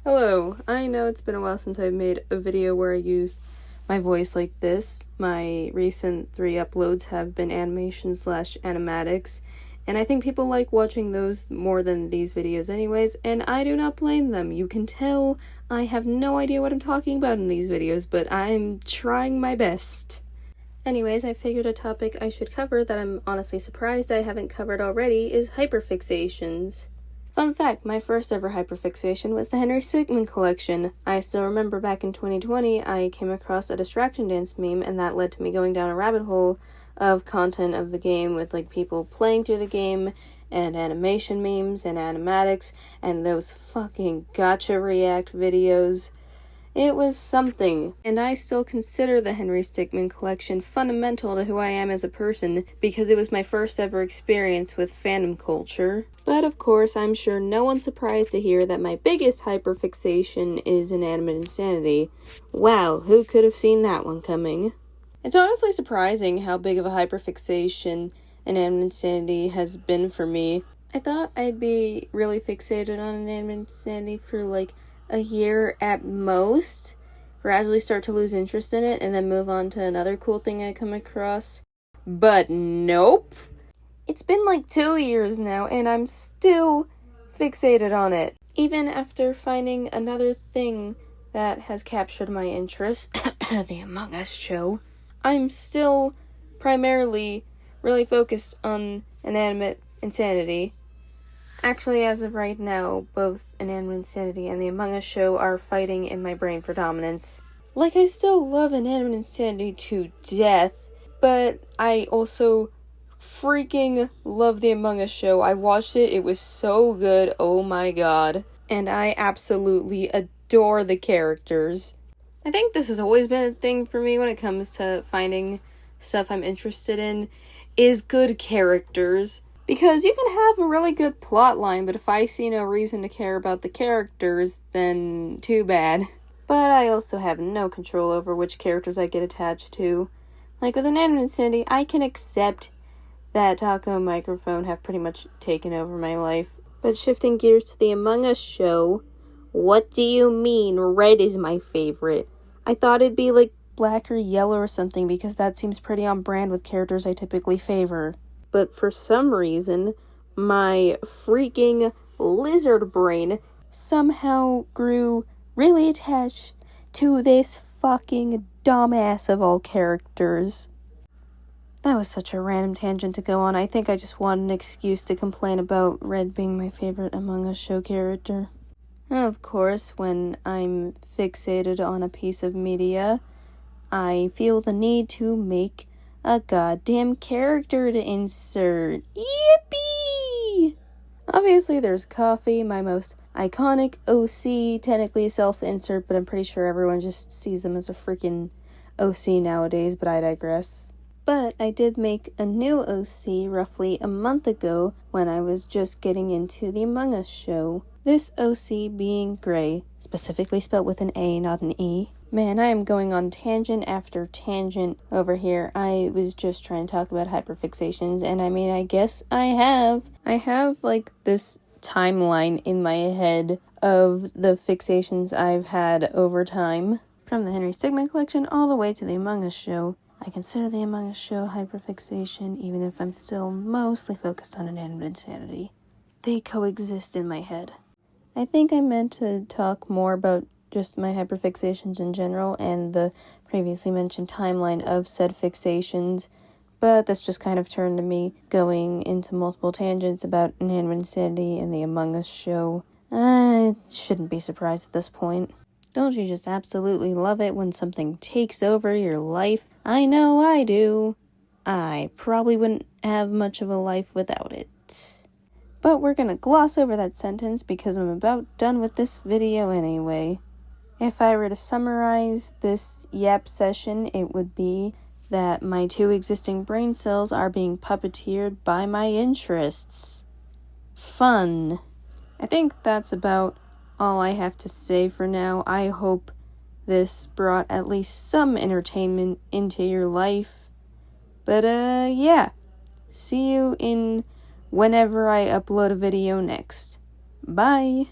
Hello, I know it's been a while since I've made a video where I used my voice like this. My recent 3 uploads have been animation/animatics, and I think people like watching those more than these videos anyways, and I do not blame them. You can tell I have no idea what I'm talking about in these videos, but I'm trying my best. Anyways, I figured a topic I should cover that I'm honestly surprised I haven't covered already is hyperfixations. Fun fact, my first ever hyperfixation was the Henry Sigmund collection. I still remember back in 2020, I came across a distraction dance meme, and that led to me going down a rabbit hole of content of the game with people playing through the game, and animation memes, and animatics, and those fucking gotcha react videos. It was something, and I still consider the Henry Sigmund collection fundamental to who I am as a person because it was my first ever experience with fandom culture. But of course, I'm sure no one's surprised to hear that my biggest hyperfixation is inanimate insanity. Wow, who could have seen that one coming? It's honestly surprising how big of a hyperfixation inanimate insanity has been for me. I thought I'd be really fixated on inanimate insanity for a year at most, gradually start to lose interest in it, and then move on to another cool thing I come across. But nope. It's been 2 years now, and I'm still fixated on it. Even after finding another thing that has captured my interest, the Among Us show, I'm still primarily really focused on inanimate insanity. Actually, as of right now, both Inanimate Insanity and the Among Us show are fighting in my brain for dominance. I still love Inanimate Insanity to death, but I also freaking love the Among Us show. I watched it was so good, oh my god. And I absolutely adore the characters. I think this has always been a thing for me when it comes to finding stuff I'm interested in, is good characters. Because you can have a really good plot line, but if I see no reason to care about the characters, then too bad. But I also have no control over which characters I get attached to. With Inanimate Insanity, I can accept that Taco and Microphone have pretty much taken over my life. But shifting gears to the Among Us show, what do you mean red is my favorite? I thought it'd be black or yellow or something, because that seems pretty on brand with characters I typically favor. But for some reason, my freaking lizard brain somehow grew really attached to this fucking dumbass of all characters. That was such a random tangent to go on. I think I just wanted an excuse to complain about Red being my favorite Among Us show character. Of course, when I'm fixated on a piece of media, I feel the need to make a goddamn character to insert. Yippee! Obviously, there's Coffee, my most iconic OC, technically self-insert, but I'm pretty sure everyone just sees them as a freaking OC nowadays, but I digress. But I did make a new OC roughly a month ago when I was just getting into the Among Us show. This OC being Gray, specifically spelled with an A, not an E. Man, I am going on tangent after tangent over here. I was just trying to talk about hyperfixations, and I guess I have. I have, this timeline in my head of the fixations I've had over time. From the Henry Sigmund collection all the way to the Among Us show. I consider the Among Us show hyperfixation, even if I'm still mostly focused on inanimate insanity. They coexist in my head. I think I meant to talk more about just my hyperfixations in general and the previously mentioned timeline of said fixations, but this just kind of turned to me going into multiple tangents about inanimate insanity and the Among Us show. I shouldn't be surprised at this point. Don't you just absolutely love it when something takes over your life? I know I do. I probably wouldn't have much of a life without it. But we're gonna gloss over that sentence because I'm about done with this video anyway. If I were to summarize this yap session, it would be that my 2 existing brain cells are being puppeteered by my interests. Fun. I think that's about all I have to say for now. I hope this brought at least some entertainment into your life. But yeah. See you in whenever I upload a video next. Bye!